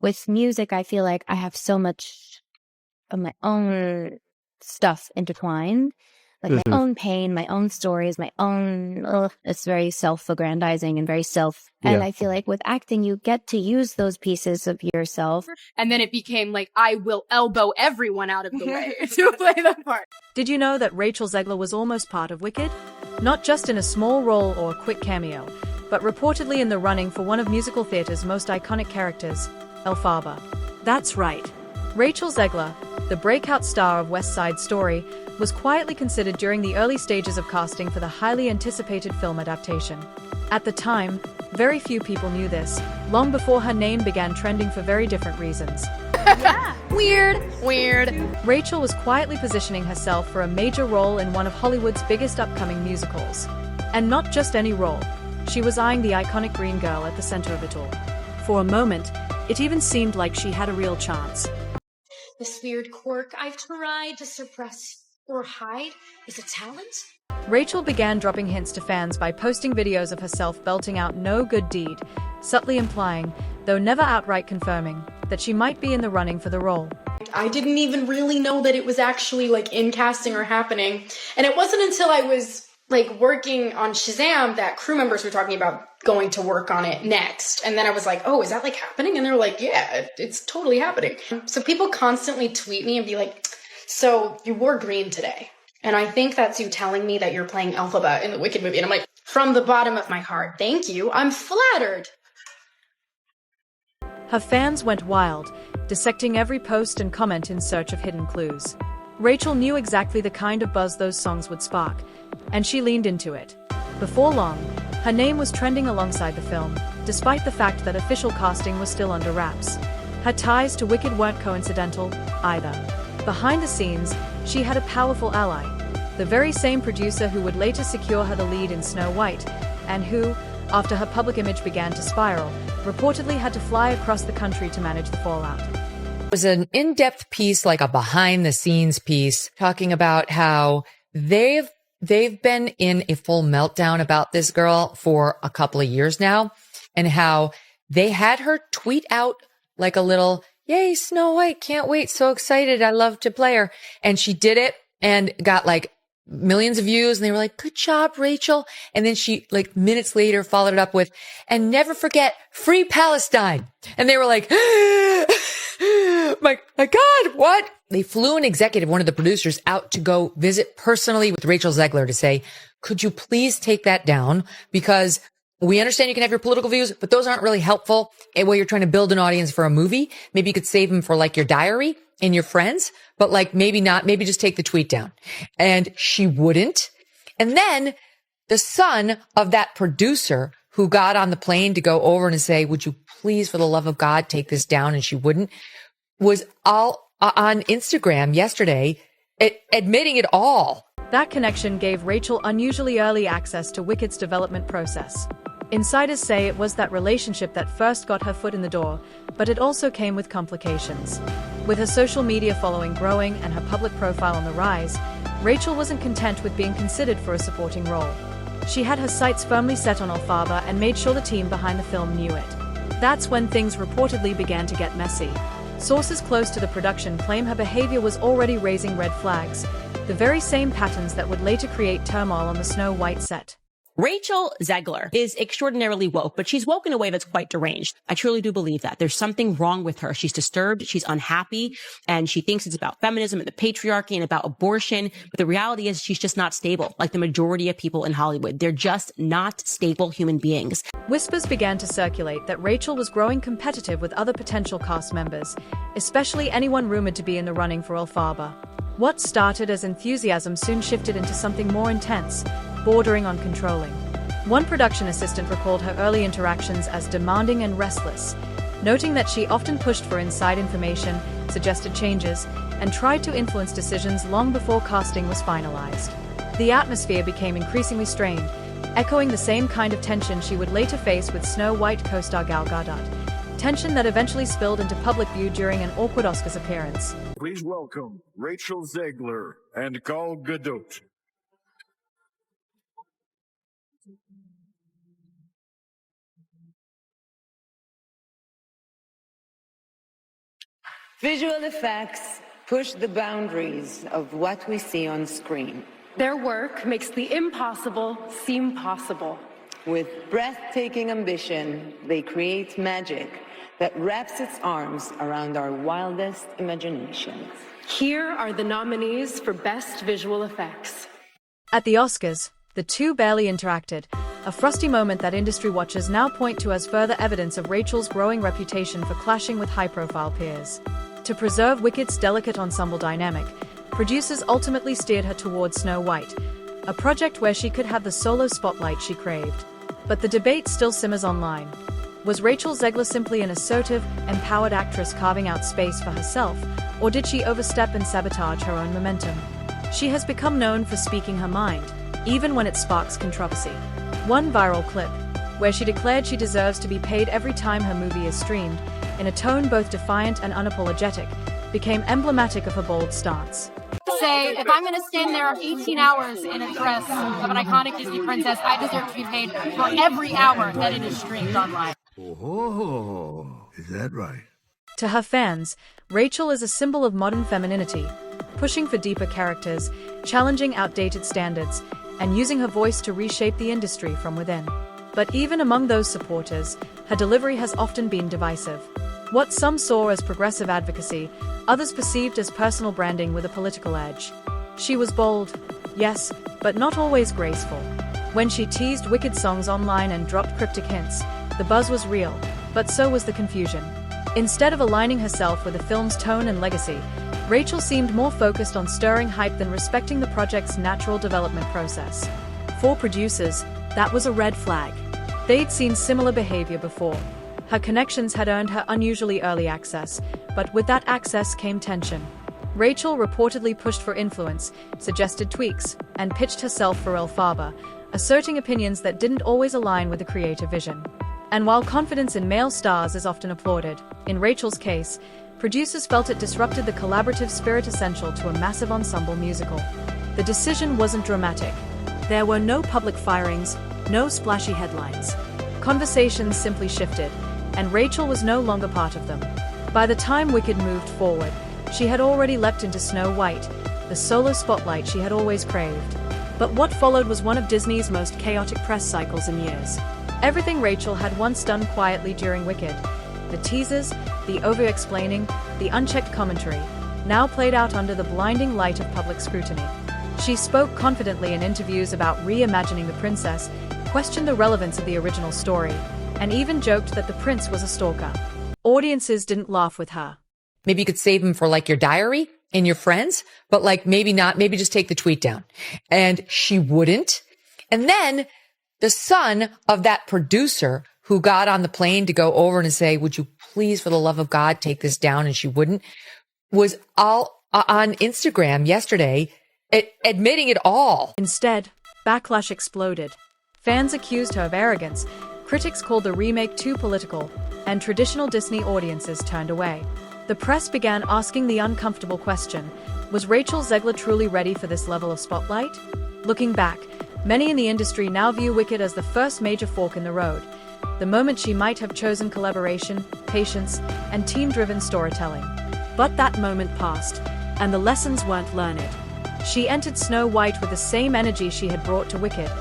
with music, I feel like I have so much of my own stuff intertwined, like my own pain, my own stories, my own, it's very self-aggrandizing and very and I feel like with acting, you get to use those pieces of yourself. And then it became like, I will elbow everyone out of the way to play the part. Did you know that Rachel Zegler was almost part of Wicked? Not just in a small role or a quick cameo, but reportedly in the running for one of musical theater's most iconic characters, Elphaba. That's right. Rachel Zegler, the breakout star of West Side Story, was quietly considered during the early stages of casting for the highly anticipated film adaptation. At the time, very few people knew this, long before her name began trending for very different reasons. Yeah. Weird. Rachel was quietly positioning herself for a major role in one of Hollywood's biggest upcoming musicals. And not just any role. She was eyeing the iconic green girl at the center of it all. For a moment, it even seemed like she had a real chance. This weird quirk I've tried to suppress or hide is a talent? Rachel began dropping hints to fans by posting videos of herself belting out "No Good Deed," subtly implying, though never outright confirming, that she might be in the running for the role. I didn't even really know that it was actually like in casting or happening. And it wasn't until I was like working on Shazam that crew members were talking about going to work on it next. And then I was like, oh, is that like happening? And they were like, yeah, it's totally happening. So people constantly tweet me and be like, so you wore green today. And I think that's you telling me that you're playing Elphaba in the Wicked movie. And I'm like, from the bottom of my heart, thank you. I'm flattered. Her fans went wild, dissecting every post and comment in search of hidden clues. Rachel knew exactly the kind of buzz those songs would spark, and she leaned into it. Before long, her name was trending alongside the film, despite the fact that official casting was still under wraps. Her ties to Wicked weren't coincidental, either. Behind the scenes, she had a powerful ally, the very same producer who would later secure her the lead in Snow White, and who, after her public image began to spiral, reportedly had to fly across the country to manage the fallout. It was an in-depth piece, like a behind-the-scenes piece, talking about how they've been in a full meltdown about this girl for a couple of years now, and how they had her tweet out like a little, yay, Snow White, can't wait, so excited, I love to play her. And she did it and got like millions of views, and they were like, good job, Rachel. And then she, like, minutes later followed it up with, and never forget, free Palestine. And they were like, my God, what? They flew an executive, one of the producers, out to go visit personally with Rachel Zegler to say, could you please take that down? Because we understand you can have your political views, but those aren't really helpful. And while you're trying to build an audience for a movie, maybe you could save them for like your diary and your friends, but like maybe not, maybe just take the tweet down. And she wouldn't. And then the son of that producer who got on the plane to go over and say, would you please, for the love of God, take this down? And she wouldn't, was all on Instagram yesterday, admitting it all. That connection gave Rachel unusually early access to Wicked's development process. Insiders say it was that relationship that first got her foot in the door, but it also came with complications. With her social media following growing and her public profile on the rise, Rachel wasn't content with being considered for a supporting role. She had her sights firmly set on Elphaba and made sure the team behind the film knew it. That's when things reportedly began to get messy. Sources close to the production claim her behavior was already raising red flags, the very same patterns that would later create turmoil on the Snow White set. Rachel Zegler is extraordinarily woke, but she's woke in a way that's quite deranged. I truly do believe that. There's something wrong with her. She's disturbed, she's unhappy, and she thinks it's about feminism and the patriarchy and about abortion. But the reality is she's just not stable, like the majority of people in Hollywood. They're just not stable human beings. Whispers began to circulate that Rachel was growing competitive with other potential cast members, especially anyone rumored to be in the running for Elphaba. What started as enthusiasm soon shifted into something more intense, bordering on controlling. One production assistant recalled her early interactions as demanding and restless, noting that she often pushed for inside information, suggested changes, and tried to influence decisions long before casting was finalized. The atmosphere became increasingly strained, echoing the same kind of tension she would later face with Snow White co-star Gal Gadot, tension that eventually spilled into public view during an awkward Oscars appearance. Please welcome Rachel Zegler and Gal Gadot. Visual effects push the boundaries of what we see on screen. Their work makes the impossible seem possible. With breathtaking ambition, they create magic that wraps its arms around our wildest imaginations. Here are the nominees for Best Visual Effects. At the Oscars, the two barely interacted, a frosty moment that industry watchers now point to as further evidence of Rachel's growing reputation for clashing with high-profile peers. To preserve Wicked's delicate ensemble dynamic, producers ultimately steered her towards Snow White, a project where she could have the solo spotlight she craved. But the debate still simmers online. Was Rachel Zegler simply an assertive, empowered actress carving out space for herself, or did she overstep and sabotage her own momentum? She has become known for speaking her mind, even when it sparks controversy. One viral clip, where she declared she deserves to be paid every time her movie is streamed, in a tone both defiant and unapologetic, became emblematic of her bold stance. Say, if I'm going to stand there 18 hours in a dress of an iconic Disney princess, I deserve to be paid for every hour that it is streamed online. Oh, is that right? To her fans, Rachel is a symbol of modern femininity, pushing for deeper characters, challenging outdated standards, and using her voice to reshape the industry from within. But even among those supporters, her delivery has often been divisive. What some saw as progressive advocacy, others perceived as personal branding with a political edge. She was bold, yes, but not always graceful. When she teased Wicked songs online and dropped cryptic hints, the buzz was real, but so was the confusion. Instead of aligning herself with the film's tone and legacy, Rachel seemed more focused on stirring hype than respecting the project's natural development process. For producers, that was a red flag. They'd seen similar behavior before. Her connections had earned her unusually early access, but with that access came tension. Rachel reportedly pushed for influence, suggested tweaks, and pitched herself for Elphaba, asserting opinions that didn't always align with the creative vision. And while confidence in male stars is often applauded, in Rachel's case, producers felt it disrupted the collaborative spirit essential to a massive ensemble musical. The decision wasn't dramatic. There were no public firings, no splashy headlines. Conversations simply shifted, and Rachel was no longer part of them. By the time Wicked moved forward, she had already leapt into Snow White, the solo spotlight she had always craved. But what followed was one of Disney's most chaotic press cycles in years. Everything Rachel had once done quietly during Wicked, the teasers, the over-explaining, the unchecked commentary, now played out under the blinding light of public scrutiny. She spoke confidently in interviews about reimagining the princess, questioned the relevance of the original story, and even joked that the prince was a stalker. Audiences didn't laugh with her. Maybe you could save them for like your diary and your friends, but like maybe not, maybe just take the tweet down. And she wouldn't. And then the son of that producer who got on the plane to go over and say, would you please, for the love of God, take this down? And she wouldn't, was all on Instagram yesterday admitting it all. Instead, backlash exploded. Fans accused her of arrogance, critics called the remake too political, and traditional Disney audiences turned away. The press began asking the uncomfortable question, was Rachel Zegler truly ready for this level of spotlight? Looking back, many in the industry now view Wicked as the first major fork in the road, the moment she might have chosen collaboration, patience, and team-driven storytelling. But that moment passed, and the lessons weren't learned. She entered Snow White with the same energy she had brought to Wicked,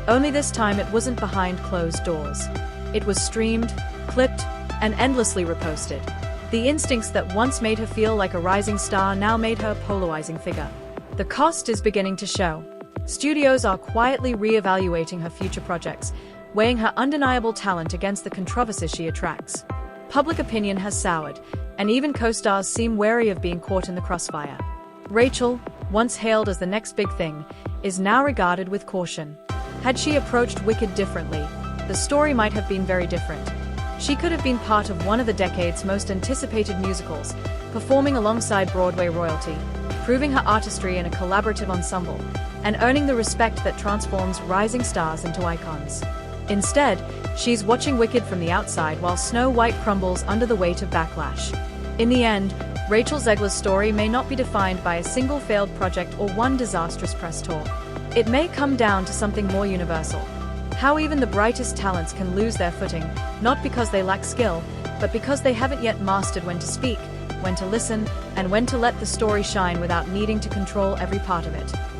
only this time it wasn't behind closed doors. It was streamed, clipped, and endlessly reposted. The instincts that once made her feel like a rising star now made her a polarizing figure. The cost is beginning to show. Studios are quietly re-evaluating her future projects, weighing her undeniable talent against the controversies she attracts. Public opinion has soured, and even co-stars seem wary of being caught in the crossfire. Rachel, once hailed as the next big thing, is now regarded with caution. Had she approached Wicked differently, the story might have been very different. She could have been part of one of the decade's most anticipated musicals, performing alongside Broadway royalty, proving her artistry in a collaborative ensemble, and earning the respect that transforms rising stars into icons. Instead, she's watching Wicked from the outside while Snow White crumbles under the weight of backlash. In the end, Rachel Zegler's story may not be defined by a single failed project or one disastrous press tour. It may come down to something more universal. How even the brightest talents can lose their footing, not because they lack skill, but because they haven't yet mastered when to speak, when to listen, and when to let the story shine without needing to control every part of it.